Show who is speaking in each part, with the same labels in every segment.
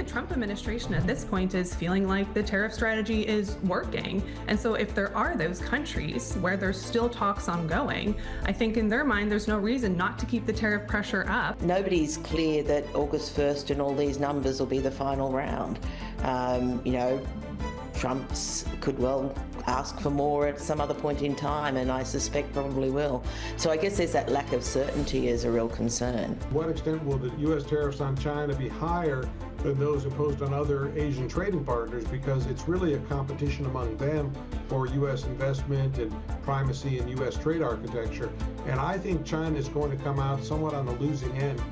Speaker 1: the Trump administration at this point is feeling like the tariff strategy is working. And so if there are those countries where there's still talks ongoing, I think in their mind there's no reason not to keep the tariff pressure up.
Speaker 2: Nobody's clear that August 1st and all these numbers will be the final round. You know, Trump's could well ask for more at some other point in time, and I suspect probably will. So I guess there's that lack of certainty is a real concern.
Speaker 3: To what extent will the U.S. tariffs on China be higher than those imposed on other Asian trading partners, because it's really a competition among them for U.S. investment and primacy in U.S. trade architecture. And I think China is going to come out somewhat on the losing end.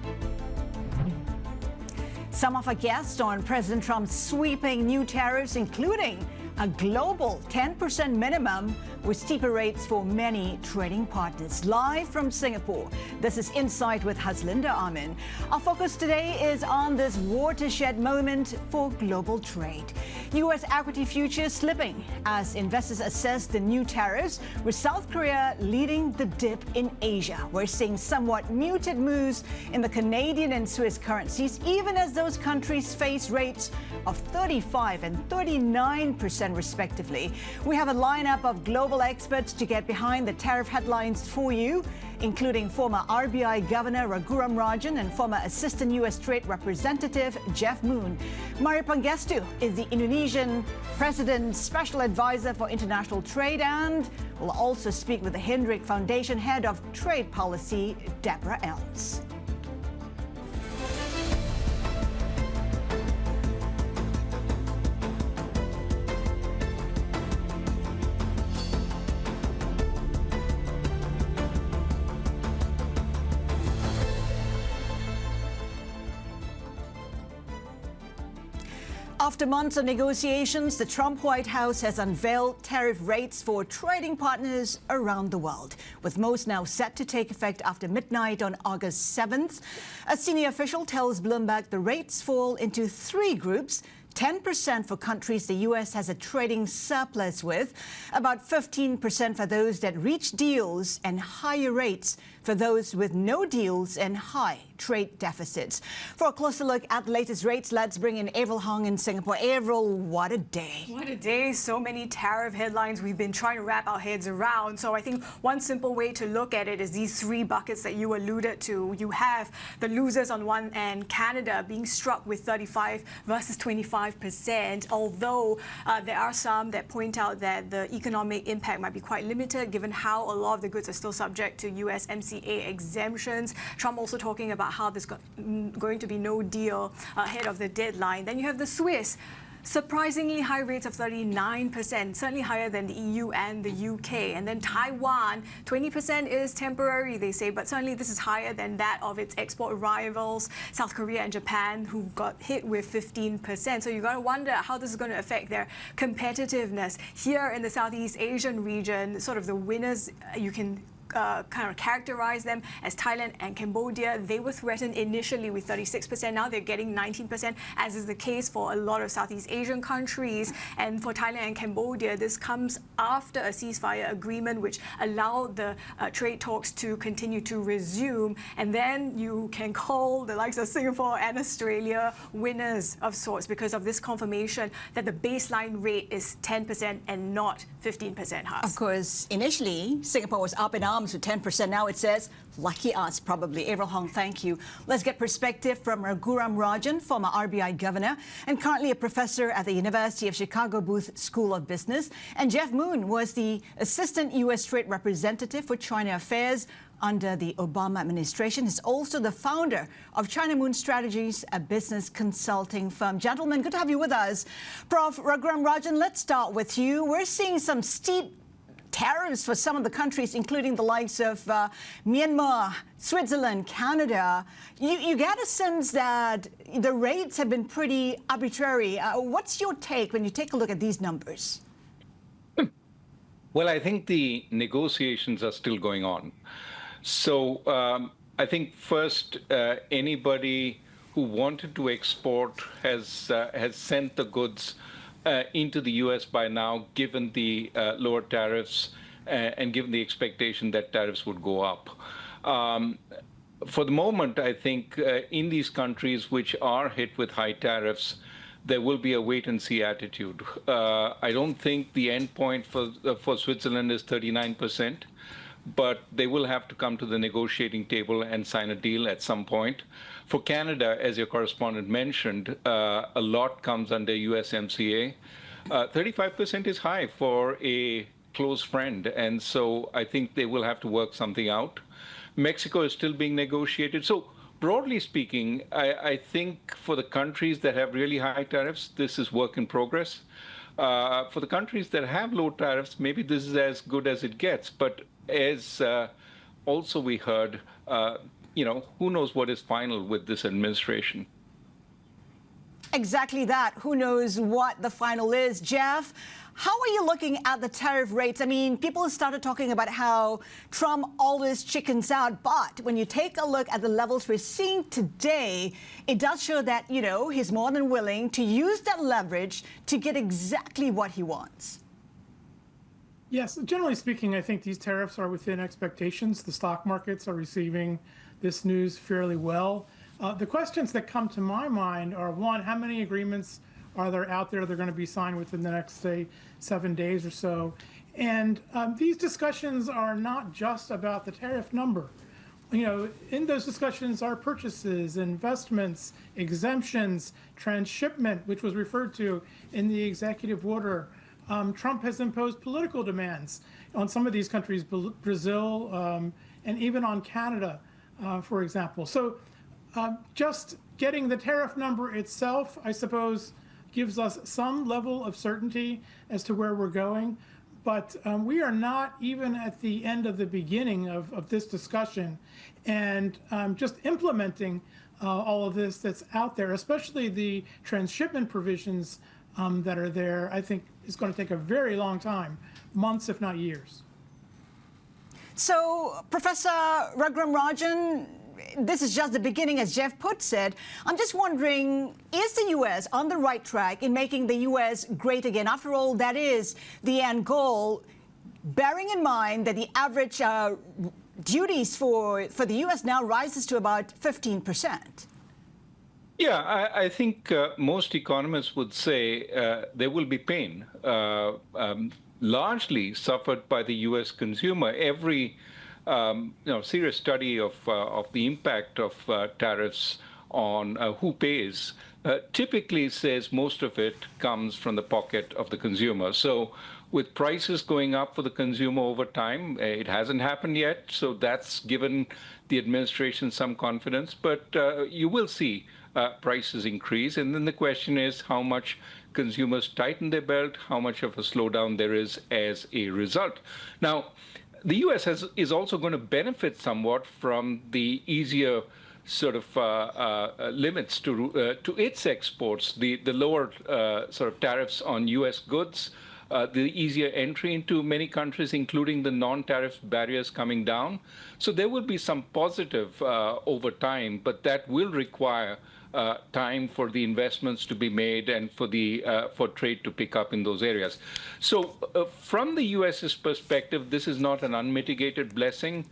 Speaker 4: Some of our guests on President Trump's sweeping new tariffs, including a global 10% minimum with steeper rates for many trading partners. Live from Singapore, this is Insight with Haslinda Amin. Our focus today is on this watershed moment for global trade. U.S. equity futures slipping as investors assess the new tariffs, with South Korea leading the dip in Asia. We're seeing somewhat muted moves in the Canadian and Swiss currencies, even as those countries face rates of 35 and 39% respectively. We have a lineup of global experts to get behind the tariff headlines for you, including former RBI Governor Raghuram Rajan and former Assistant U.S. Trade Representative Jeff Moon. Mari Pangestu is the Indonesian President's Special Advisor for International Trade, and we'll also speak with the Hinrich Foundation Head of Trade Policy, Deborah Elms. After months of negotiations, the Trump White House has unveiled tariff rates for trading partners around the world, with most now set to take effect after midnight on August 7th. A senior official tells Bloomberg the rates fall into three groups: 10% for countries the U.S. has a trading surplus with, about 15% for those that reach deals, and higher rates for those with no deals and high trade deficits. For a closer look at the latest rates, let's bring in Avril Hong in Singapore. Avril, what a day.
Speaker 5: What a day. So many tariff headlines we've been trying to wrap our heads around. So I think one simple way to look at it is these three buckets that you alluded to. You have the losers on one end, Canada being struck with 35 versus 25%, although there are some that point out that the economic impact might be quite limited given how a lot of the goods are still subject to USMCA exemptions. Trump also talking about how there's going to be no deal ahead of the deadline. Then you have the Swiss. Surprisingly high rates of 39%, certainly higher than the EU and the UK. And then Taiwan, 20% is temporary, they say, but certainly this is higher than that of its export rivals, South Korea and Japan, who got hit with 15%. So you got to wonder how this is going to affect their competitiveness. Here in the Southeast Asian region, sort of the winners, you can kind of characterize them as Thailand and Cambodia. They were threatened initially with 36%. Now they're getting 19%, as is the case for a lot of Southeast Asian countries. And for Thailand and Cambodia, this comes after a ceasefire agreement which allowed the trade talks to continue to resume. And then you can call the likes of Singapore and Australia winners of sorts because of this confirmation that the baseline rate is 10% and not 15%.
Speaker 4: Of course, initially, Singapore was up in arms with 10%. Now it says, lucky us, probably. Avril Hong, thank you. Let's get perspective from Raghuram Rajan, former RBI governor and currently a professor at the University of Chicago Booth School of Business. And Jeff Moon was the Assistant U.S. Trade Representative for China Affairs under the Obama administration. He's also the founder of China Moon Strategies, a business consulting firm. Gentlemen, good to have you with us. Prof. Raghuram Rajan, let's start with you. We're seeing some steep tariffs for some of the countries, including the likes of Myanmar, Switzerland, Canada. You get a sense that the rates have been pretty arbitrary. What's your take when you take a look at these numbers?
Speaker 6: Well, I think the negotiations are still going on. So I think first, anybody who wanted to export has sent the goods into the U.S. by now, given the lower tariffs and given the expectation that tariffs would go up. For the moment, I think in these countries which are hit with high tariffs, there will be a wait-and-see attitude. I don't think the end point for Switzerland is 39%, but they will have to come to the negotiating table and sign a deal at some point. For Canada, as your correspondent mentioned, a lot comes under USMCA. 35% is high for a close friend, and so I think they will have to work something out. Mexico is still being negotiated. So broadly speaking, I think for the countries that have really high tariffs, this is work in progress. For the countries that have low tariffs, maybe this is as good as it gets. But as also we heard, who knows what is final with this administration?
Speaker 4: Exactly that. Who knows what the final is? Jeff, how are you looking at the tariff rates? I mean, people started talking about how Trump always chickens out. But when you take a look at the levels we're seeing today, it does show that, he's more than willing to use that leverage to get exactly what he wants.
Speaker 7: Yes, generally speaking, I think these tariffs are within expectations. The stock markets are receiving this news fairly well. The questions that come to my mind are, one, how many agreements are there out there that are going to be signed within the next, say, 7 days or so? And these discussions are not just about the tariff number. In those discussions are purchases, investments, exemptions, transshipment, which was referred to in the executive order. Trump has imposed political demands on some of these countries, Brazil, and even on Canada, for example. So just getting the tariff number itself, I suppose, gives us some level of certainty as to where we're going. But we are not even at the end of the beginning of this discussion. And just implementing all of this that's out there, especially the transshipment provisions that are there, I think is going to take a very long time, months if not years.
Speaker 4: So, Professor Raghuram, Rajan, this is just the beginning, as Jeff puts it. I'm just wondering, is the U.S. on the right track in making the U.S. great again? After all, that is the end goal, bearing in mind that the average duties for the U.S. now rises to about 15%.
Speaker 6: Yeah, I think most economists would say there will be pain, largely suffered by the U.S. consumer. Every serious study of the impact of tariffs on who pays typically says most of it comes from the pocket of the consumer. So with prices going up for the consumer over time, it hasn't happened yet. So that's given the administration some confidence. But you will see prices increase. And then the question is how much consumers tighten their belt, how much of a slowdown there is as a result. Now, the U.S. is also going to benefit somewhat from the easier sort of limits to its exports, the lower sort of tariffs on U.S. goods, the easier entry into many countries, including the non-tariff barriers coming down. So there will be some positive over time, but that will require time for the investments to be made and for trade to pick up in those areas. So from the U.S.'s perspective, this is not an unmitigated blessing.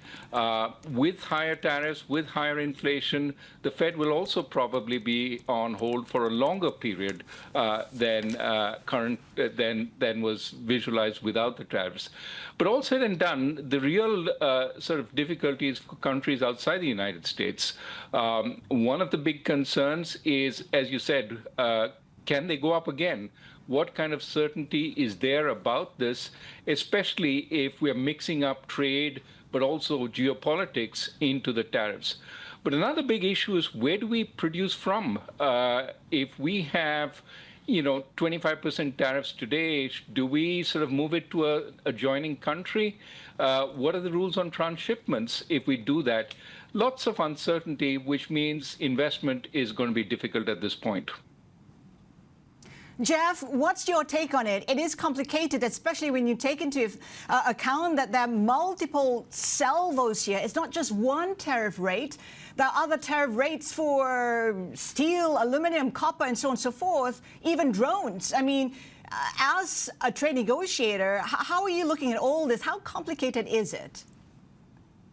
Speaker 6: With higher tariffs, with higher inflation, the Fed will also probably be on hold for a longer period than was visualized without the tariffs. But all said and done, the real sort of difficulties for countries outside the United States, one of the big concerns is, as you said, can they go up again? What kind of certainty is there about this, especially if we're mixing up trade, but also geopolitics into the tariffs? But another big issue is where do we produce from? If we have 25% tariffs today, do we sort of move it to an adjoining country? What are the rules on transshipments if we do that? Lots of uncertainty, which means investment is going to be difficult at this point.
Speaker 4: Jeff, what's your take on it? It is complicated, especially when you take into account that there are multiple salvos here. It's not just one tariff rate. There are other tariff rates for steel, aluminum, copper, and so on and so forth, even drones. I mean, as a trade negotiator, how are you looking at all this? How complicated is it?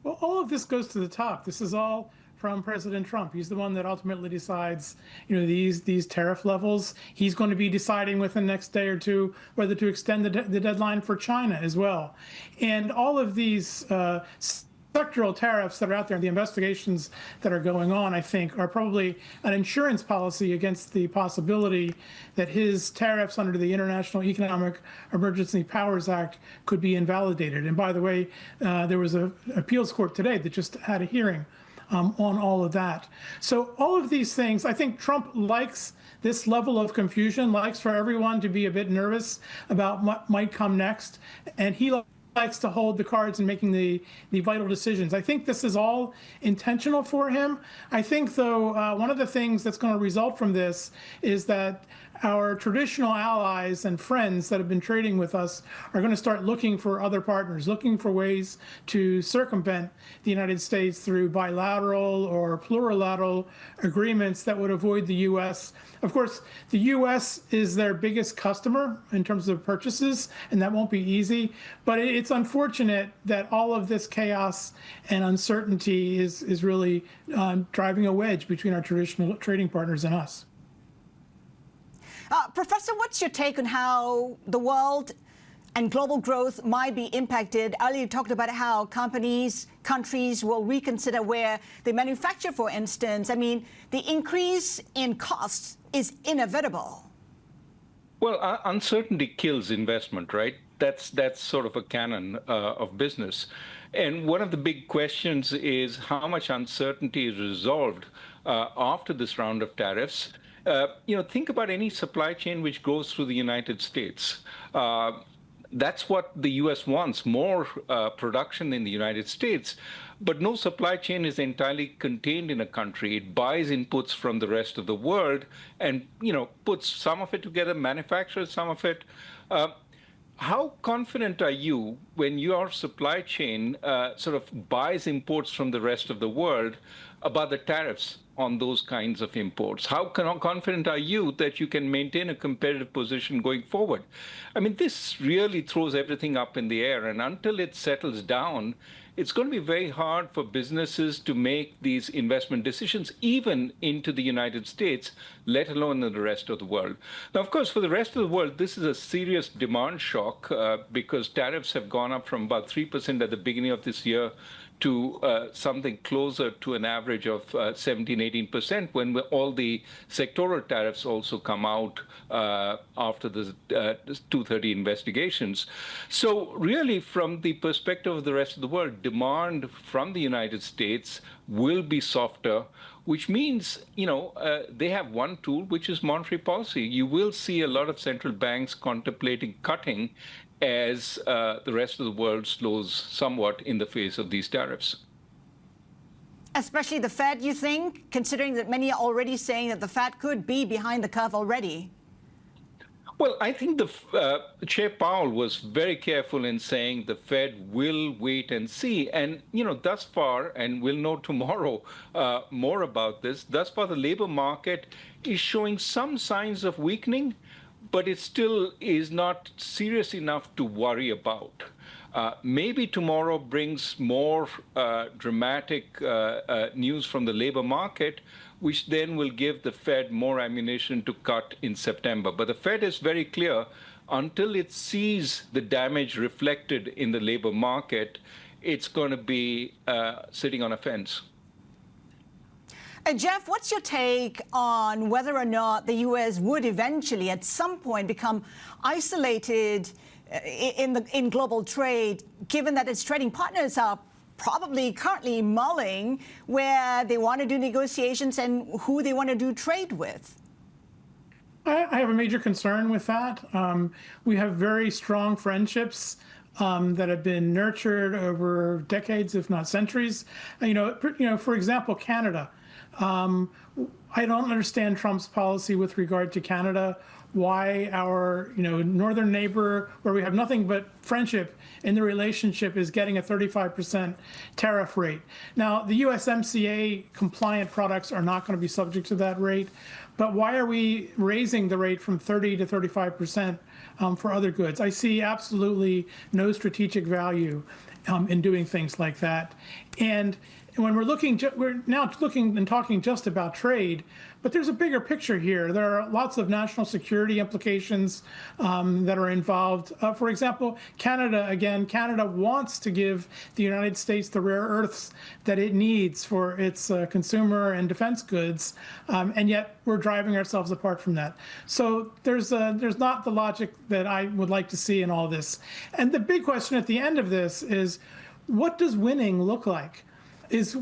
Speaker 7: Well, all of this goes to the top. This is all from President Trump. He's the one that ultimately decides, these tariff levels. He's going to be deciding within the next day or two whether to extend the deadline for China as well. And all of these sectoral tariffs that are out there, the investigations that are going on, I think, are probably an insurance policy against the possibility that his tariffs under the International Economic Emergency Powers Act could be invalidated. And by the way, there was an appeals court today that just had a hearing on all of that. So all of these things, I think Trump likes this level of confusion, likes for everyone to be a bit nervous about what might come next. And he likes to hold the cards in making the vital decisions. I think this is all intentional for him. I think, though, one of the things that's going to result from this is that our traditional allies and friends that have been trading with us are going to start looking for other partners, looking for ways to circumvent the United States through bilateral or plurilateral agreements that would avoid the U.S. Of course, the U.S. is their biggest customer in terms of purchases, and that won't be easy. But it's unfortunate that all of this chaos and uncertainty is really driving a wedge between our traditional trading partners and us.
Speaker 4: Professor, what's your take on how the world and global growth might be impacted? Earlier you talked about how countries will reconsider where they manufacture, for instance. I mean, the increase in costs is inevitable.
Speaker 6: Well, uncertainty kills investment, right? That's sort of a canon of business. And one of the big questions is how much uncertainty is resolved after this round of tariffs. Think about any supply chain which goes through the United States. That's what the U.S. wants, more production in the United States. But no supply chain is entirely contained in a country. It buys inputs from the rest of the world and, puts some of it together, manufactures some of it. How confident are you when your supply chain sort of buys imports from the rest of the world about the tariffs on those kinds of imports? How confident are you that you can maintain a competitive position going forward? I mean, this really throws everything up in the air. And until it settles down, it's going to be very hard for businesses to make these investment decisions, even into the United States, let alone in the rest of the world. Now, of course, for the rest of the world, this is a serious demand shock because tariffs have gone up from about 3% at the beginning of this year to something closer to an average of 17-18% when all the sectoral tariffs also come out after the 230 investigations. So really, from the perspective of the rest of the world, demand from the United States will be softer, which means, they have one tool, which is monetary policy. You will see a lot of central banks contemplating cutting as the rest of the world slows somewhat in the face of these tariffs.
Speaker 4: Especially the Fed, you think, considering that many are already saying that the Fed could be behind the curve already?
Speaker 6: Well, I think Chair Powell was very careful in saying the Fed will wait and see. And, thus far, and we'll know tomorrow more about this, thus far the labor market is showing some signs of weakening, but it still is not serious enough to worry about. Maybe tomorrow brings more dramatic news from the labor market, which then will give the Fed more ammunition to cut in September. But the Fed is very clear, until it sees the damage reflected in the labor market, it's going to be sitting on a fence.
Speaker 4: Jeff, what's your take on whether or not the U.S. would eventually, at some point, become isolated in global trade, given that its trading partners are probably currently mulling where they want to do negotiations and who they want to do trade with?
Speaker 7: I have a major concern with that. We have very strong friendships that have been nurtured over decades, if not centuries. For example, Canada. I don't understand Trump's policy with regard to Canada, why our northern neighbor, where we have nothing but friendship in the relationship, is getting a 35% tariff rate. Now, the USMCA compliant products are not going to be subject to that rate, but why are we raising the rate from 30 to 35% for other goods? I see absolutely no strategic value in doing things like that. And And when we're now looking and talking just about trade, but there's a bigger picture here. There are lots of national security implications that are involved. For example, Canada wants to give the United States the rare earths that it needs for its consumer and defense goods, and yet we're driving ourselves apart from that. So there's not the logic that I would like to see in all this. And the big question at the end of this is, what does winning look like? Is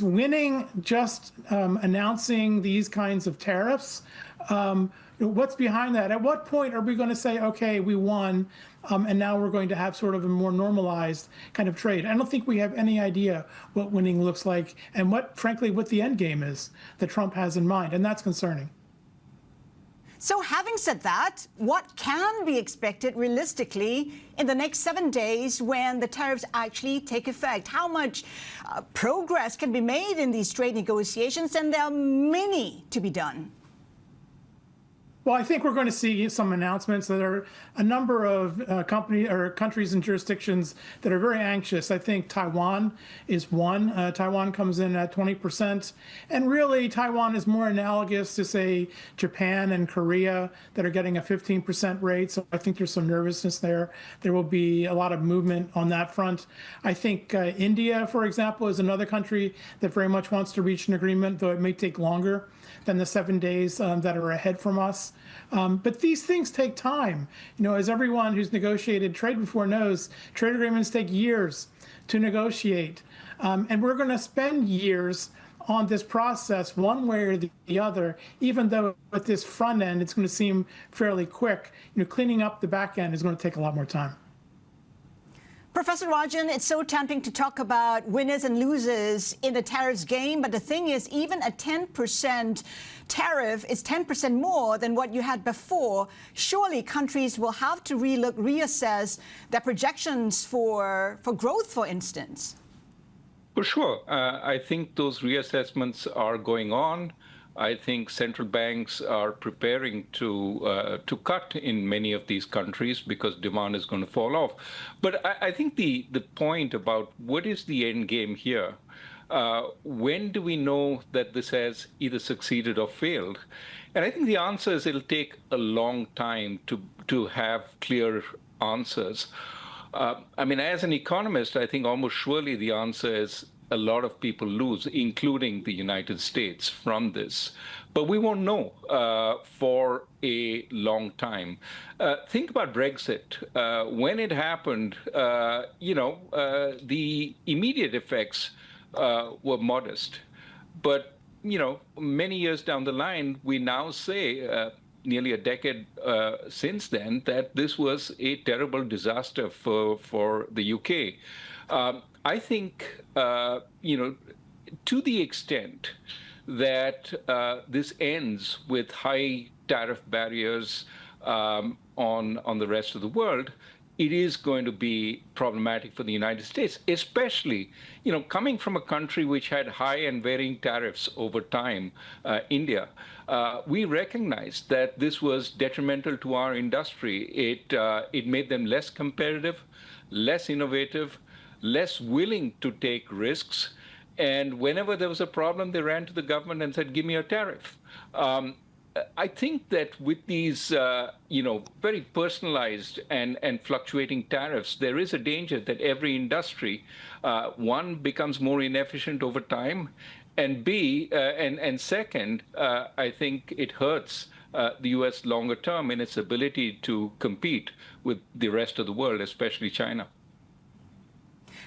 Speaker 7: winning just announcing these kinds of tariffs? What's behind that? At what point are we going to say, okay, we won, and now we're going to have sort of a more normalized kind of trade? I don't think we have any idea what winning looks like and frankly, what the end game is that Trump has in mind, and that's concerning.
Speaker 4: So having said that, what can be expected realistically in the next 7 days when the tariffs actually take effect? How much progress can be made in these trade negotiations? And there are many to be done.
Speaker 7: Well, I think we're going to see some announcements. There are a number of countries and jurisdictions that are very anxious. I think Taiwan is one. Taiwan comes in at 20%. And really, Taiwan is more analogous to, say, Japan and Korea that are getting a 15% rate. So I think there's some nervousness there. There will be a lot of movement on that front. I think India, for example, is another country that very much wants to reach an agreement, though it may take longer than the 7 days that are ahead from us. But these things take time. As everyone who's negotiated trade before knows, trade agreements take years to negotiate. And we're going to spend years on this process one way or the other, even though at this front end, it's going to seem fairly quick. Cleaning up the back end is going to take a lot more time.
Speaker 4: Professor Rajan, it's so tempting to talk about winners and losers in the tariffs game, but the thing is, even a 10% tariff is 10% more than what you had before. Surely countries will have to reassess their projections for growth, for instance.
Speaker 6: For sure. I think those reassessments are going on. I think central banks are preparing to cut in many of these countries because demand is going to fall off. But I think the point about what is the end game here, when do we know that this has either succeeded or failed? And I think the answer is it'll take a long time to have clear answers. I mean, as an economist, I think almost surely the answer is a lot of people lose, including the United States, from this. But we won't know for a long time. Think about Brexit. When it happened, the immediate effects were modest. But, many years down the line, we now say, nearly a decade since then, that this was a terrible disaster for the UK. I think, to the extent that this ends with high tariff barriers on the rest of the world, it is going to be problematic for the United States, especially, coming from a country which had high and varying tariffs over time, India. We recognized that this was detrimental to our industry. It made them less competitive, less innovative, less willing to take risks. And whenever there was a problem, they ran to the government and said, give me a tariff. I think that with these, very personalized and fluctuating tariffs, there is a danger that every industry, one, becomes more inefficient over time, and second, I think it hurts the U.S. longer term in its ability to compete with the rest of the world, especially China.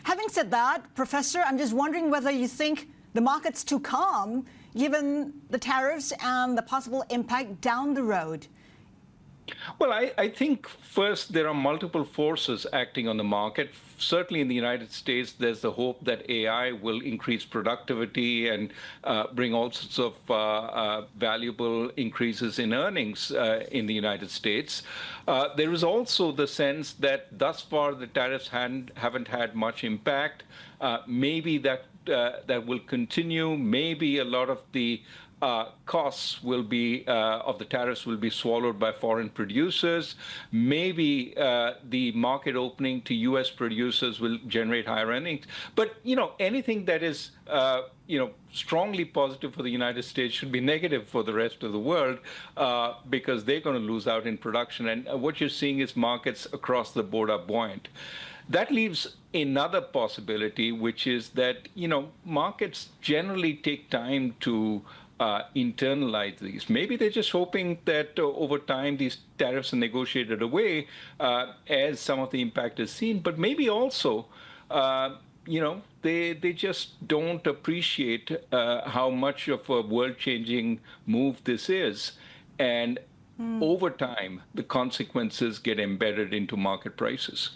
Speaker 4: Having said that, Professor, I'm just wondering whether you think the market's too calm given the tariffs and the possible impact down the road.
Speaker 6: Well, I think, first, there are multiple forces acting on the market. Certainly in the United States, there's the hope that AI will increase productivity and bring all sorts of valuable increases in earnings in the United States. There is also the sense that thus far the tariffs haven't had much impact. Maybe that will continue. Maybe a lot of the costs will be of the tariffs will be swallowed by foreign producers. Maybe the market opening to U.S. producers will generate higher earnings. But anything that is strongly positive for the United States should be negative for the rest of the world because they're going to lose out in production. And what you're seeing is markets across the board are buoyant. That leaves another possibility, which is that markets generally take time to internalize these. Maybe they're just hoping that over time these tariffs are negotiated away as some of the impact is seen. But maybe also, they just don't appreciate how much of a world-changing move this is. And over time, the consequences get embedded into market prices.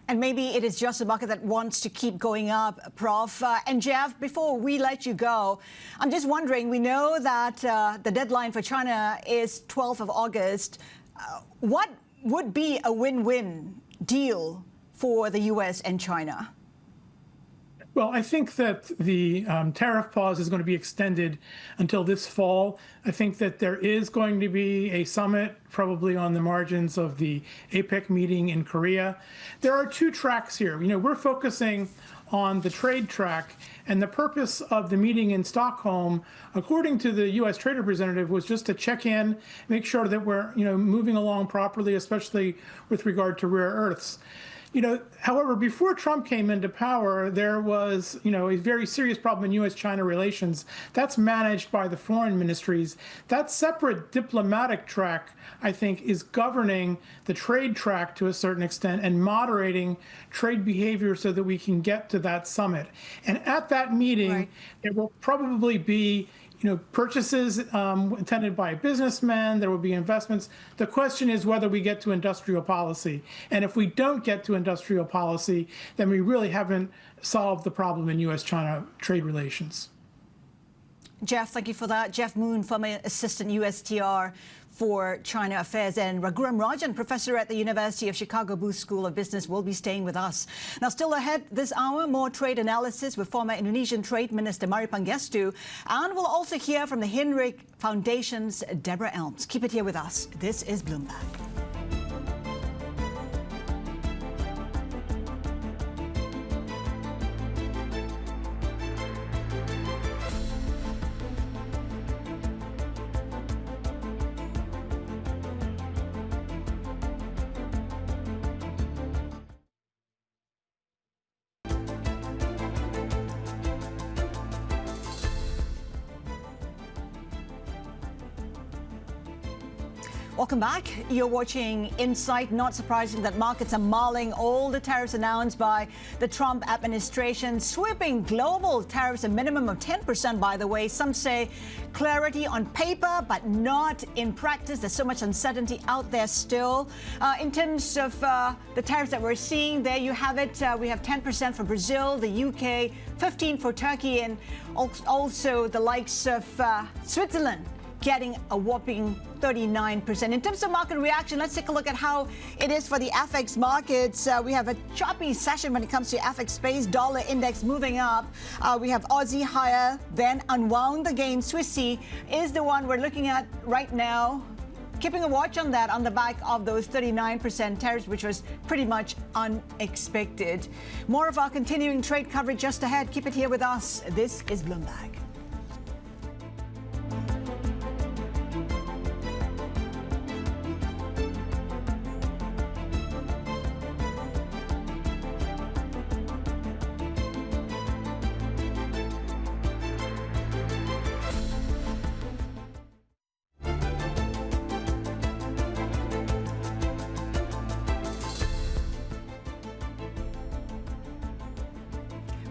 Speaker 4: And maybe it is just a market that wants to keep going up, Prof. And Jeff, before we let you go, I'm just wondering, we know that the deadline for China is 12th of August. What would be a win-win deal for the U.S. and China?
Speaker 7: Well, I think that the tariff pause is going to be extended until this fall. I think that there is going to be a summit, probably on the margins of the APEC meeting in Korea. There are two tracks here. We're focusing on the trade track, and the purpose of the meeting in Stockholm, according to the U.S. Trade Representative, was just to check in, make sure that we're moving along properly, especially with regard to rare earths. However, before Trump came into power, there was, a very serious problem in U.S.-China relations. That's managed by the foreign ministries. That separate diplomatic track, I think, is governing the trade track to a certain extent and moderating trade behavior so that we can get to that summit. And at that meeting, It will probably be purchases intended by businessmen. There will be investments. The question is whether we get to industrial policy. And if we don't get to industrial policy, then we really haven't solved the problem in U.S.-China trade relations.
Speaker 4: Jeff, thank you for that. Jeff Moon, former assistant USTR for China Affairs, and Raghuram Rajan, professor at the University of Chicago Booth School of Business, will be staying with us. Now, still ahead this hour, more trade analysis with former Indonesian Trade Minister Mari Pangestu, and we'll also hear from the Hinrich Foundation's Deborah Elms. Keep it here with us. This is Bloomberg. Welcome back. You're watching Insight. Not surprising that markets are mulling all the tariffs announced by the Trump administration, sweeping global tariffs a minimum of 10%, by the way. Some say clarity on paper, but not in practice. There's so much uncertainty out there still. In terms of the tariffs that we're seeing, there you have it. We have 10% for Brazil, the UK, 15% for Turkey, and also the likes of Switzerland getting a whopping 39%. In terms of market reaction, let's take a look at how it is for the FX markets. We have a choppy session when it comes to FX space. Dollar index moving up. We have Aussie higher, then unwound again. Swissy is the one we're looking at right now. Keeping a watch on that on the back of those 39% tariffs, which was pretty much unexpected. More of our continuing trade coverage just ahead. Keep it here with us. This is Bloomberg.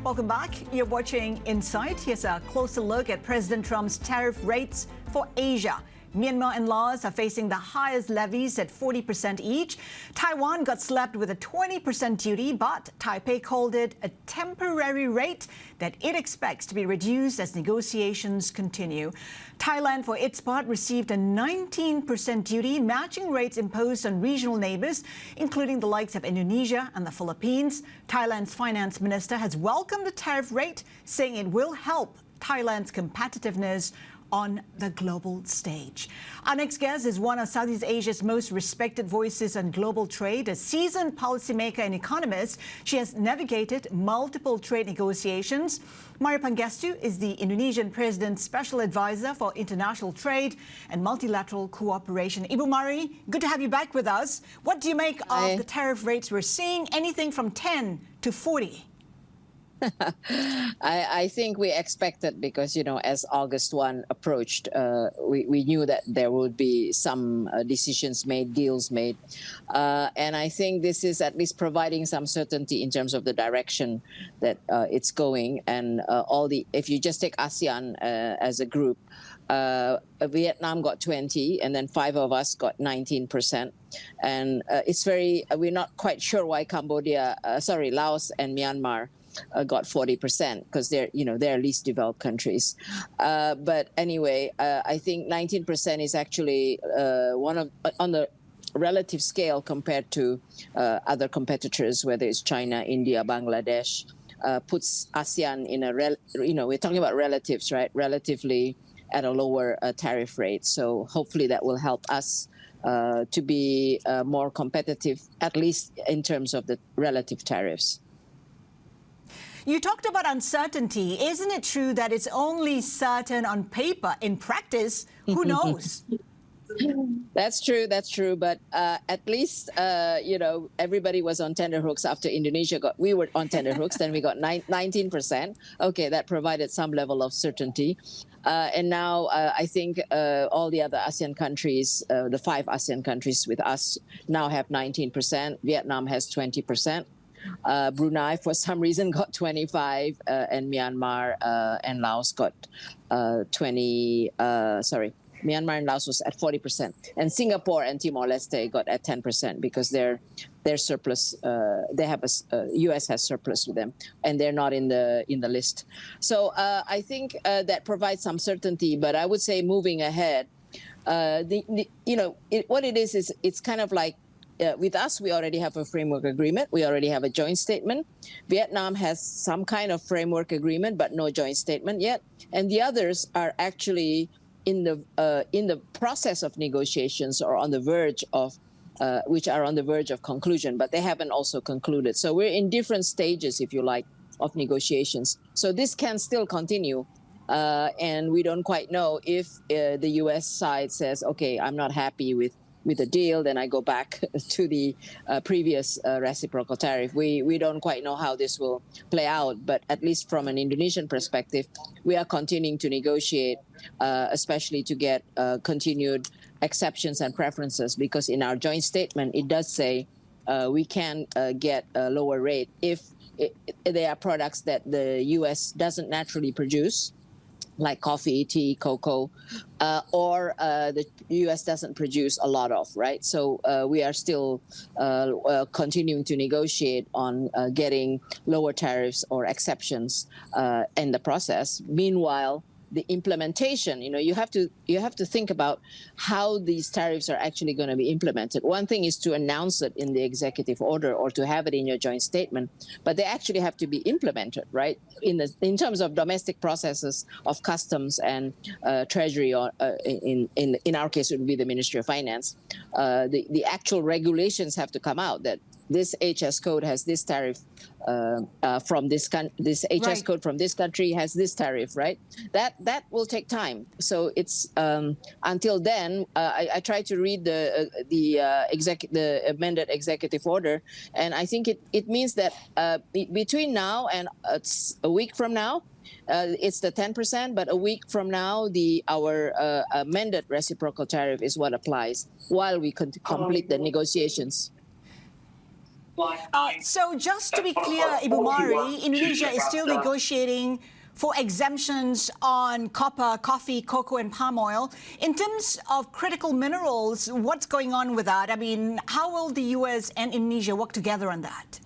Speaker 4: Welcome back. You're watching Insight. Here's a closer look at President Trump's tariff rates for Asia. Myanmar and Laos are facing the highest levies at 40% each. Taiwan got slapped with a 20% duty, but Taipei called it a temporary rate that it expects to be reduced as negotiations continue. Thailand, for its part, received a 19% duty, matching rates imposed on regional neighbors, including the likes of Indonesia and the Philippines. Thailand's finance minister has welcomed the tariff rate, saying it will help Thailand's competitiveness on the global stage. Our next guest is one of Southeast Asia's most respected voices on global trade. A seasoned policymaker and economist, she has navigated multiple trade negotiations. Mari Pangestu is the Indonesian president's special advisor for international trade and multilateral cooperation. Ibu Mari, good to have you back with us. What do you make of the tariff rates we're seeing? Anything from 10 to 40?
Speaker 8: I think we expected, because, you know, as August 1 approached, we knew that there would be some decisions made, deals made. And I think this is at least providing some certainty in terms of the direction that it's going. And if you just take ASEAN as a group, Vietnam got 20, and then 5 of us got 19%. And we're not quite sure why Laos and Myanmar got 40%, because they're least developed countries. But anyway, I think 19% is actually on the relative scale compared to other competitors, whether it's China, India, Bangladesh, puts ASEAN in we're talking about relatives, right? Relatively at a lower tariff rate. So hopefully that will help us to be more competitive, at least in terms of the relative tariffs.
Speaker 4: You talked about uncertainty. Isn't it true that it's only certain on paper? In practice, who knows?
Speaker 8: That's true. But at least, everybody was on tenterhooks after Indonesia we were on tenterhooks, then we got 19%. Okay, that provided some level of certainty. And now I think all the other ASEAN countries, the 5 ASEAN countries with us, now have 19%. Vietnam has 20%. Brunei, for some reason, got 25%, and Myanmar and Laos got 20%. Myanmar and Laos was at 40%, and Singapore and Timor-Leste got at 10% because their surplus. They have U.S. has surplus with them, and they're not in the list. So I think that provides some certainty. But I would say moving ahead, what it is it's kind of like. With us, we already have a framework agreement. We already have a joint statement. Vietnam has some kind of framework agreement, but no joint statement yet. And the others are actually in the process of negotiations or on the verge of, which are on the verge of conclusion, but they haven't also concluded. So we're in different stages, if you like, of negotiations. So this can still continue. And we don't quite know if the U.S. side says, okay, I'm not happy with the deal, then I go back to the previous reciprocal tariff. We don't quite know how this will play out, but at least from an Indonesian perspective, we are continuing to negotiate, especially to get continued exceptions and preferences, because in our joint statement, it does say we can get a lower rate if there are products that the U.S. doesn't naturally produce, like coffee, tea, cocoa, or the U.S. doesn't produce a lot of, right? So we are still continuing to negotiate on getting lower tariffs or exceptions in the process. Meanwhile, the implementation, you have to think about how these tariffs are actually going to be implemented. One thing is to announce it in the executive order or to have it in your joint statement, but they actually have to be implemented, right? In terms of domestic processes of customs and treasury, or in our case, it would be the Ministry of Finance. The actual regulations have to come out that this HS code has this tariff from this HS code from this country has this tariff, right? That will take time. So it's until then. I tried to read the amended executive order, and I think it means that between now and a week from now, it's the 10%, but a week from now, our amended reciprocal tariff is what applies while we complete the negotiations.
Speaker 4: So just to be clear, Ibu Mari, Indonesia is still negotiating for exemptions on copper, coffee, cocoa, and palm oil. In terms of critical minerals, what's going on with that? I mean, how will the U.S. and Indonesia work together on that?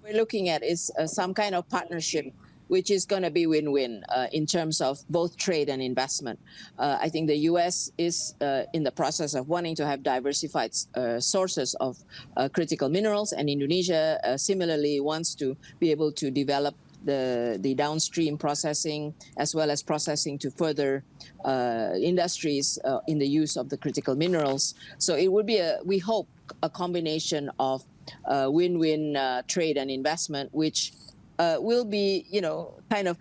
Speaker 8: We're looking at is some kind of partnership, which is going to be win-win in terms of both trade and investment. I think the U.S. is in the process of wanting to have diversified sources of critical minerals, and Indonesia similarly wants to be able to develop the downstream processing, as well as processing to further industries in the use of the critical minerals. So it would be, we hope, a combination of win-win trade and investment, which will be, kind of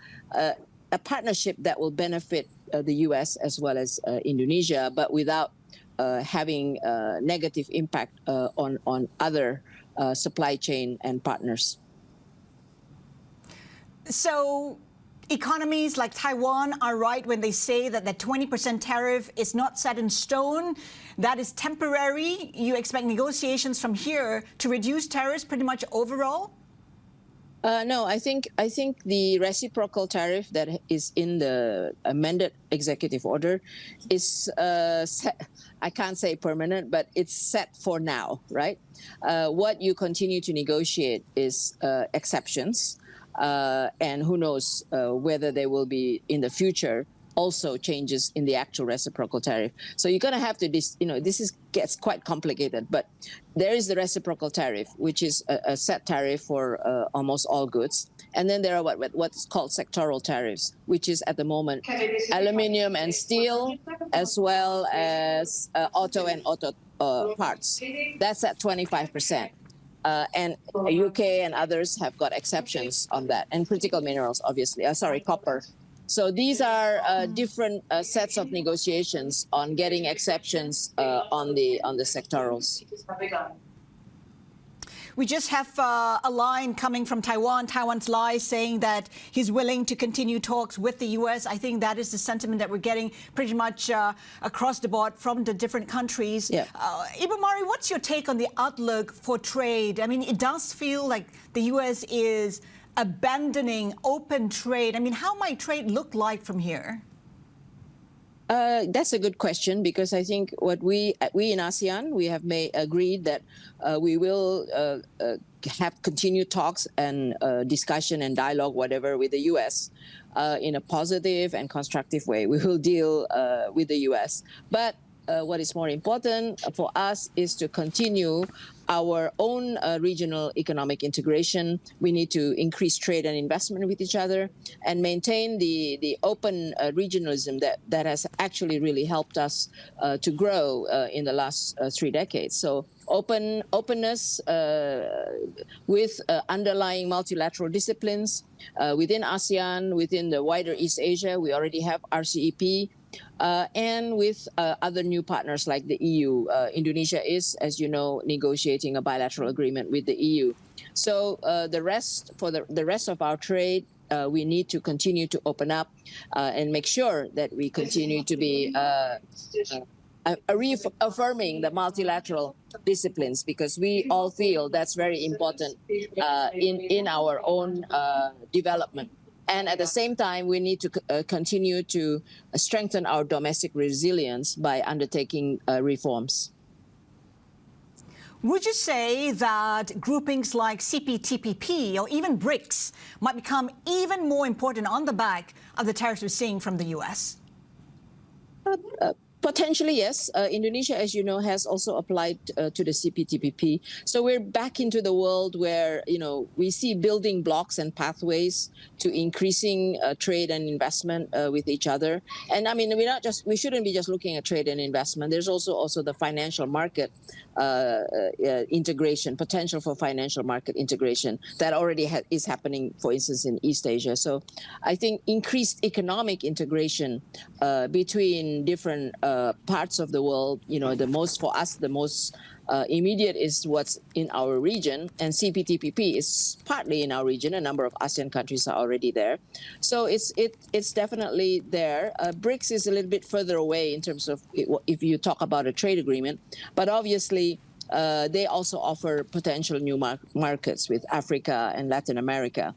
Speaker 8: a partnership that will benefit the U.S. as well as Indonesia, but without having negative impact on other supply chain and partners.
Speaker 4: So economies like Taiwan are right when they say that the 20% tariff is not set in stone. That is temporary. You expect negotiations from here to reduce tariffs pretty much overall?
Speaker 8: No, I think the reciprocal tariff that is in the amended executive order is set. I can't say permanent, but it's set for now, right? What you continue to negotiate is exceptions, and who knows whether there will be in the future also changes in the actual reciprocal tariff. So you're going to have to, this gets quite complicated, but there is the reciprocal tariff, which is a set tariff for almost all goods. And then there are what's called sectoral tariffs, which is at the moment aluminium and steel, as well as auto and auto parts. That's at 25%. And UK and others have got exceptions on that, and critical minerals, obviously. Copper. So these are different sets of negotiations on getting exceptions on the sectorals.
Speaker 4: We just have a line coming from Taiwan. Taiwan's lie saying that he's willing to continue talks with the U.S. I think that is the sentiment that we're getting pretty much across the board from the different countries.
Speaker 8: Yeah.
Speaker 4: Ibu Mari, what's your take on the outlook for trade? I mean, it does feel like the U.S. is abandoning open trade. I mean, how might trade look like from here?
Speaker 8: That's a good question, because I think what we in ASEAN, we have agreed that we will have continued talks and discussion and dialogue, whatever, with the U.S. In a positive and constructive way. We will deal with the U.S. But what is more important for us is to continue our own regional economic integration. We need to increase trade and investment with each other and maintain the open regionalism that has actually really helped us to grow in the last 3 decades. So openness with underlying multilateral disciplines within ASEAN, within the wider East Asia. We already have RCEP. And with other new partners like the EU. Indonesia is, as you know, negotiating a bilateral agreement with the EU. So the rest of our trade, we need to continue to open up and make sure that we continue to be reaffirming the multilateral disciplines, because we all feel that's very important in our own development. And at the same time, we need to continue to strengthen our domestic resilience by undertaking reforms.
Speaker 4: Would you say that groupings like CPTPP or even BRICS might become even more important on the back of the tariffs we're seeing from the U.S.?
Speaker 8: Potentially, yes. Indonesia, as you know, has also applied to the CPTPP. So we're back into the world where, we see building blocks and pathways to increasing trade and investment with each other. And I mean, we shouldn't be just looking at trade and investment. There's also the financial market integration, potential for financial market integration that already is happening, for instance, in East Asia. So I think increased economic integration between different parts of the world, the most immediate is what's in our region, and CPTPP is partly in our region. A number of ASEAN countries are already there, so it's definitely there. BRICS is a little bit further away in terms of if you talk about a trade agreement, but obviously they also offer potential new markets with Africa and Latin America.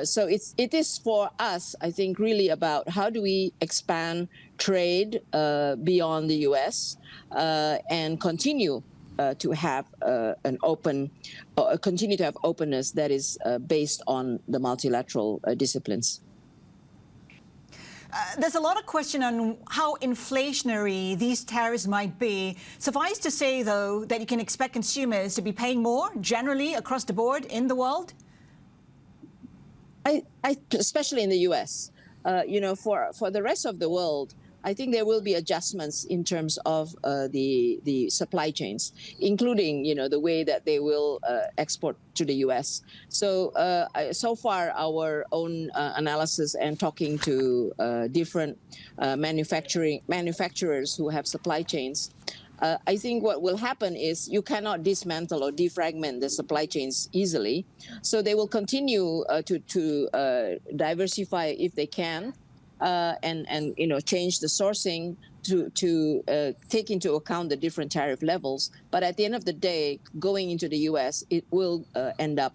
Speaker 8: So it is for us, I think, really about how do we expand trade beyond the U.S. And continue to have continue to have openness that is based on the multilateral disciplines.
Speaker 4: There's a lot of question on how inflationary these tariffs might be. Suffice to say, though, that you can expect consumers to be paying more generally across the board in the world?
Speaker 8: especially in the U.S., for the rest of the world, I think there will be adjustments in terms of the supply chains, including the way that they will export to the U.S. So so far, our own analysis and talking to different manufacturers who have supply chains, I think what will happen is you cannot dismantle or defragment the supply chains easily. So they will continue to diversify if they can. And change the sourcing to take into account the different tariff levels. But at the end of the day, going into the U.S., it will end up,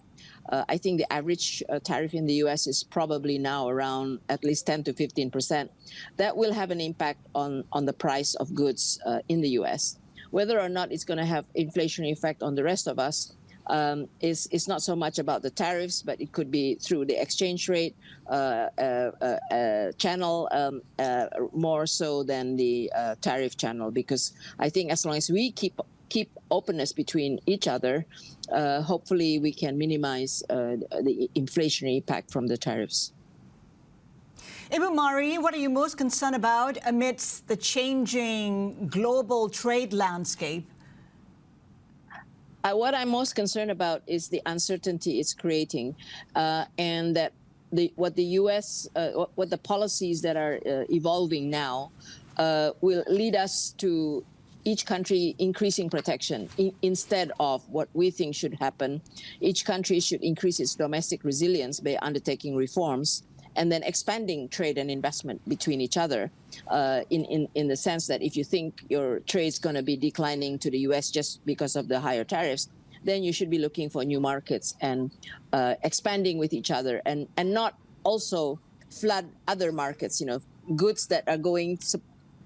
Speaker 8: I think the average tariff in the U.S. is probably now around at least 10 to 15%. That will have an impact on the price of goods in the U.S. Whether or not it's going to have inflationary effect on the rest of us, is not so much about the tariffs, but it could be through the exchange rate channel more so than the tariff channel. Because I think as long as we keep openness between each other, hopefully we can minimize the inflationary impact from the tariffs.
Speaker 4: Ibu Mari, what are you most concerned about amidst the changing global trade landscape?
Speaker 8: What I'm most concerned about is the uncertainty it's creating, and that what the U.S., what the policies that are evolving now will lead us to each country increasing protection instead of what we think should happen. Each country should increase its domestic resilience by undertaking reforms and then expanding trade and investment between each other in the sense that if you think your trade's going to be declining to the U.S. just because of the higher tariffs, then you should be looking for new markets and expanding with each other and not also flood other markets. Goods that are going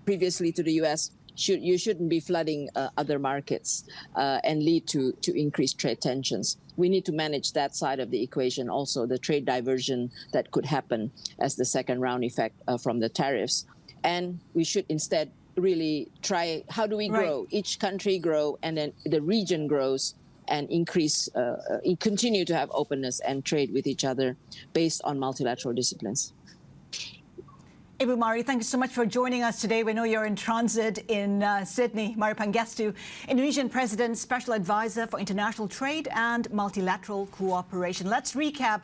Speaker 8: previously to the U.S., you shouldn't be flooding other markets and lead to increased trade tensions. We need to manage that side of the equation also, the trade diversion that could happen as the second round effect from the tariffs. And we should instead really try, how do we grow? Right. Each country grow, and then the region grows and increase, continue to have openness and trade with each other based on multilateral disciplines.
Speaker 4: Ibu Mari, thank you so much for joining us today. We know you're in transit in Sydney. Mari Pangestu, Indonesian President, Special Advisor for International Trade and Multilateral Cooperation. Let's recap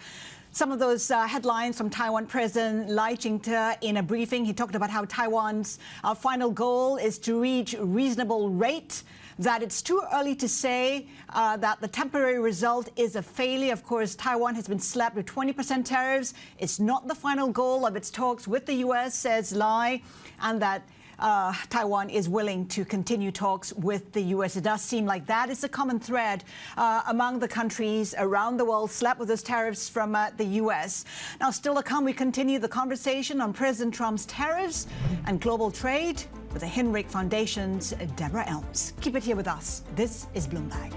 Speaker 4: some of those headlines from Taiwan President Lai Ching-te in a briefing. He talked about how Taiwan's final goal is to reach reasonable rate, that it's too early to say that the temporary result is a failure. Of course, Taiwan has been slapped with 20% tariffs. It's not the final goal of its talks with the U.S., says Lai, and that Taiwan is willing to continue talks with the U.S. It does seem like that is a common thread among the countries around the world slapped with those tariffs from the U.S. Now, still to come, we continue the conversation on President Trump's tariffs and global trade with the Hinrich Foundation's Deborah Elms. Keep it here with us. This is Bloomberg.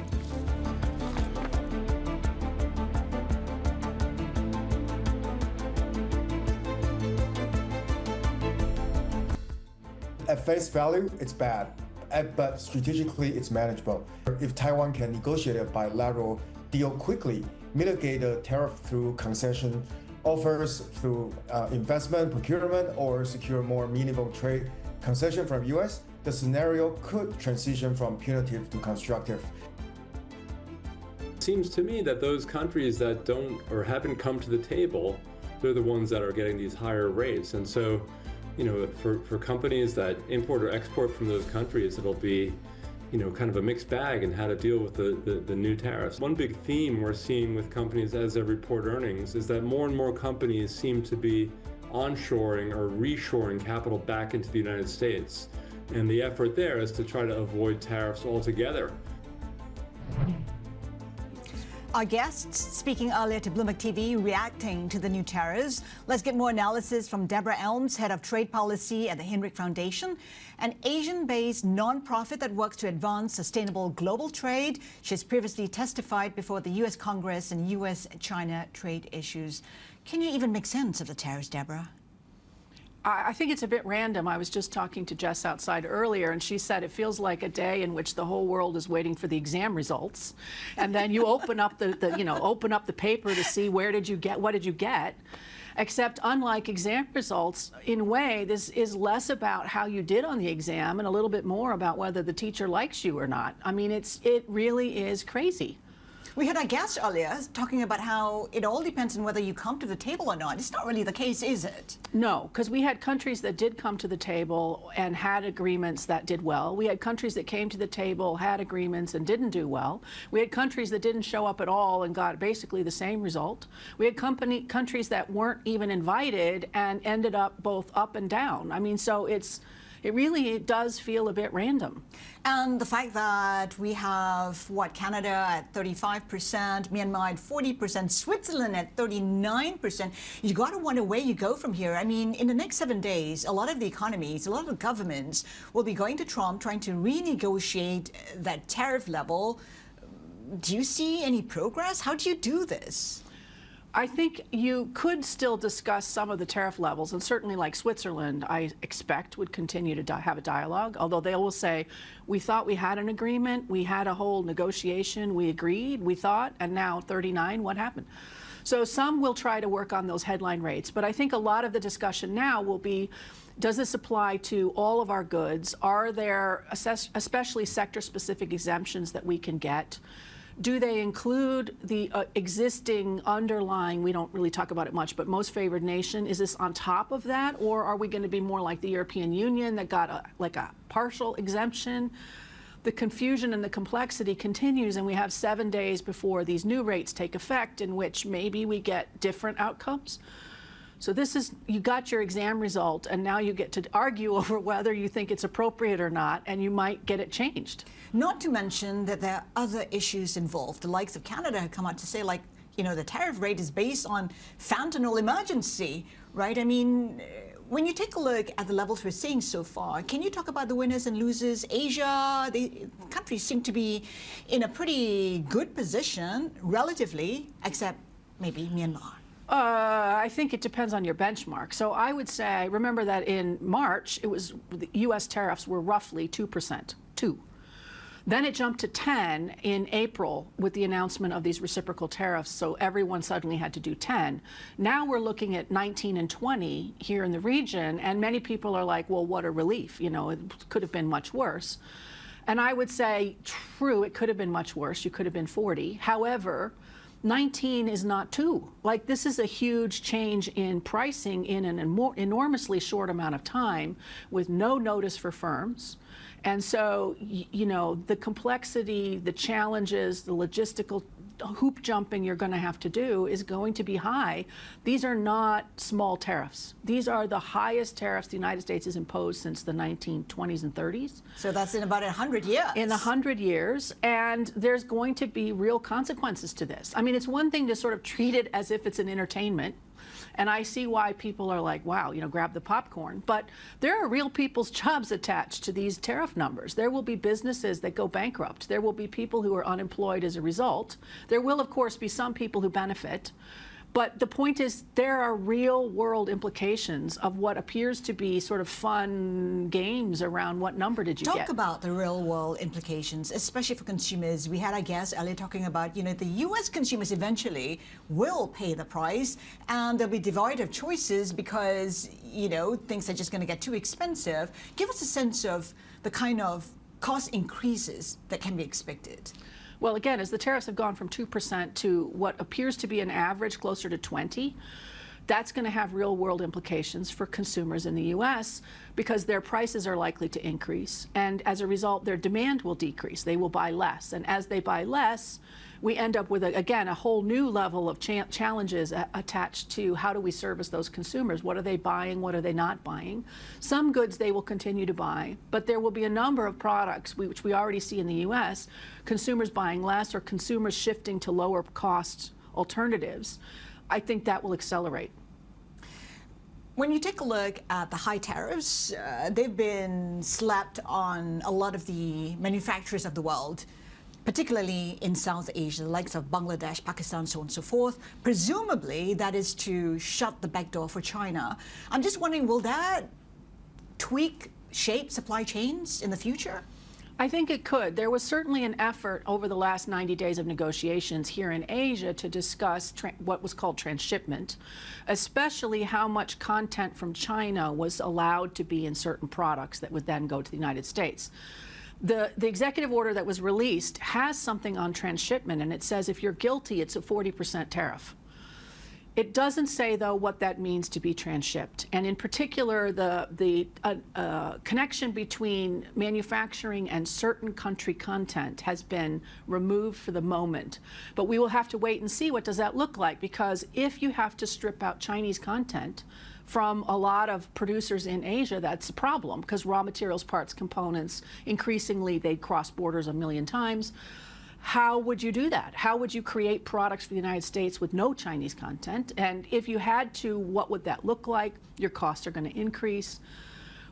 Speaker 9: At face value, it's bad, but strategically, it's manageable. If Taiwan can negotiate a bilateral deal quickly, mitigate the tariff through concession offers, through investment, procurement, or secure more meaningful trade concession from U.S., the scenario could transition from punitive to constructive.
Speaker 10: It seems to me that those countries that don't or haven't come to the table, they're the ones that are getting these higher rates. And so, for companies that import or export from those countries, it'll be, kind of a mixed bag in how to deal with the new tariffs. One big theme we're seeing with companies as they report earnings is that more and more companies seem to be onshoring or reshoring capital back into the United States. And the effort there is to try to avoid tariffs altogether.
Speaker 4: Our guests speaking earlier to Bloomberg TV, reacting to the new tariffs. Let's get more analysis from Deborah Elms, Head of Trade Policy at the Hinrich Foundation, an Asian-based nonprofit that works to advance sustainable global trade. She's previously testified before the U.S. Congress and U.S.-China trade issues. Can you even make sense of the tariffs, Deborah?
Speaker 11: I think it's a bit random. I was just talking to Jess outside earlier, and she said it feels like a day in which the whole world is waiting for the exam results, and then you open up open up the paper to see what did you get. Except unlike exam results, in a way, this is less about how you did on the exam and a little bit more about whether the teacher likes you or not. I mean, it really is crazy.
Speaker 4: We had our guest earlier talking about how it all depends on whether you come to the table or not. It's not really the case, is it?
Speaker 11: No, because we had countries that did come to the table and had agreements that did well. We had countries that came to the table, had agreements, and didn't do well. We had countries that didn't show up at all and got basically the same result. We had countries that weren't even invited and ended up both up and down. I mean, so it really does feel a bit random.
Speaker 4: And the fact that we have, Canada at 35%, Myanmar at 40%, Switzerland at 39%, you got to wonder where you go from here. I mean, in the next 7 days, a lot of the economies, a lot of the governments will be going to Trump trying to renegotiate that tariff level. Do you see any progress? How do you do this?
Speaker 11: I think you could still discuss some of the tariff levels, and certainly like Switzerland, I expect would continue to have a dialogue, although they will say, we thought we had an agreement, we had a whole negotiation, we agreed, we thought, and now 39, what happened? So some will try to work on those headline rates, but I think a lot of the discussion now will be, does this apply to all of our goods? Are there especially sector-specific exemptions that we can get? Do they include the existing underlying, we don't really talk about it much, but most favored nation? Is this on top of that? Or are we going to be more like the European Union that got a partial exemption? The confusion and the complexity continues, and we have 7 days before these new rates take effect in which maybe we get different outcomes. So this is, you got your exam result, and now you get to argue over whether you think it's appropriate or not, and you might get it changed.
Speaker 4: Not to mention that there are other issues involved. The likes of Canada have come out to say, like, the tariff rate is based on fentanyl emergency, right? I mean, when you take a look at the levels we're seeing so far, can you talk about the winners and losers? Asia, the countries seem to be in a pretty good position, relatively, except maybe Myanmar.
Speaker 11: I think it depends on your benchmark. So I would say, remember that in March, the U.S. tariffs were roughly 2%, 2. Then it jumped to 10 in April with the announcement of these reciprocal tariffs, so everyone suddenly had to do 10. Now we're looking at 19 and 20 here in the region, and many people are like, well, what a relief. It could have been much worse. And I would say, true, it could have been much worse. You could have been 40. However, 19 is not 2. Like, this is a huge change in pricing in an enormously short amount of time with no notice for firms. And so, the complexity, the challenges, the logistical hoop jumping you're going to have to do is going to be high. These are not small tariffs. These are the highest tariffs the United States has imposed since the 1920s and 30s.
Speaker 4: So that's in about 100 years.
Speaker 11: In 100 years, and there's going to be real consequences to this. I mean, it's one thing to sort of treat it as if it's an entertainment. And I see why people are like, wow, grab the popcorn. But there are real people's jobs attached to these tariff numbers. There will be businesses that go bankrupt. There will be people who are unemployed as a result. There will, of course, be some people who benefit. But the point is, there are real world implications of what appears to be sort of fun games around what number did you get.
Speaker 4: Talk about the real world implications, especially for consumers. We had our guest earlier talking about, the U.S. consumers eventually will pay the price, and there'll be divide of choices because, things are just going to get too expensive. Give us a sense of the kind of cost increases that can be expected.
Speaker 11: Well, again, as the tariffs have gone from 2% to what appears to be an average closer to 20, that's going to have real-world implications for consumers in the U.S. because their prices are likely to increase, and as a result, their demand will decrease. They will buy less, and as they buy less, we end up with, again, a whole new level of challenges attached to how do we service those consumers? What are they buying? What are they not buying? Some goods they will continue to buy, but there will be a number of products, which we already see in the U.S., consumers buying less or consumers shifting to lower cost alternatives. I think that will accelerate.
Speaker 4: When you take a look at the high tariffs, they've been slapped on a lot of the manufacturers of the world. particularly in South Asia, the likes of Bangladesh, Pakistan, so on and so forth. Presumably, that is to shut the back door for China. I'm just wondering, will that shape supply chains in the future?
Speaker 11: I think it could. There was certainly an effort over the last 90 days of negotiations here in Asia to discuss what was called transshipment, especially how much content from China was allowed to be in certain products that would then go to the United States. The executive order that was released has something on transshipment, and it says if you're guilty, it's a 40% tariff. It doesn't say, though, what that means to be transshipped. And in particular, the connection between manufacturing and certain country content has been removed for the moment. But we will have to wait and see what does that look like, because if you have to strip out Chinese content from a lot of producers in Asia, that's a problem, because raw materials, parts, components, increasingly they cross borders a million times. How would you do that? How would you create products for the United States with no Chinese content? And if you had to, what would that look like? Your costs are going to increase.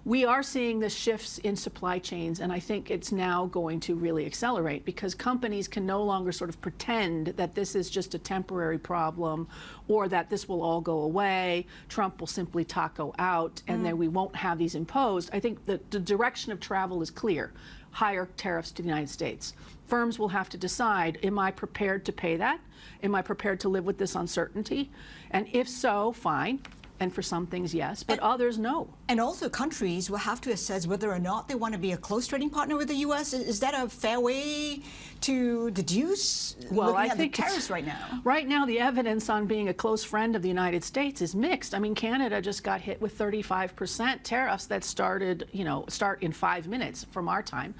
Speaker 11: We are seeing the shifts in supply chains, and I think it's now going to really accelerate, because companies can no longer sort of pretend that this is just a temporary problem or that this will all go away. Trump will simply taco out, and then we won't have these imposed. I think that the direction of travel is clear. Higher tariffs to the United States. Firms will have to decide, am I prepared to pay that? Am I prepared to live with this uncertainty? And if so, fine. And for some things, yes, but others, no.
Speaker 4: And also countries will have to assess whether or not they want to be a close trading partner with the U.S. Is that a fair way to deduce
Speaker 11: well,
Speaker 4: looking
Speaker 11: I
Speaker 4: at
Speaker 11: think
Speaker 4: the tariffs right now?
Speaker 11: Right now, the evidence on being a close friend of the United States is mixed. I mean, Canada just got hit with 35% tariffs that start in 5 minutes from our time.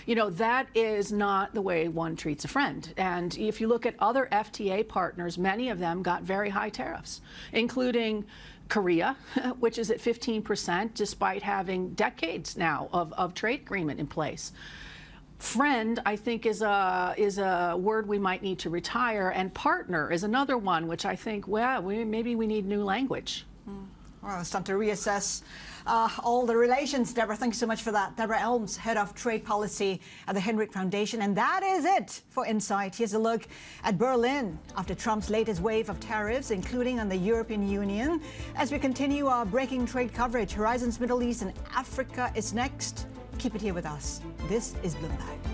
Speaker 11: That is not the way one treats a friend. And if you look at other FTA partners, many of them got very high tariffs, including Korea, which is at 15%, despite having decades now of trade agreement in place. Friend, I think, is a word we might need to retire, and partner is another one, which I think, well, maybe we need new language.
Speaker 4: Well, it's time to reassess all the relations. Deborah, thank you so much for that. Deborah Elms, Head of Trade Policy at the Hinrich Foundation. And that is it for Insight. Here's a look at Berlin after Trump's latest wave of tariffs, including on the European Union. As we continue our breaking trade coverage, Horizons Middle East and Africa is next. Keep it here with us. This is Bloomberg.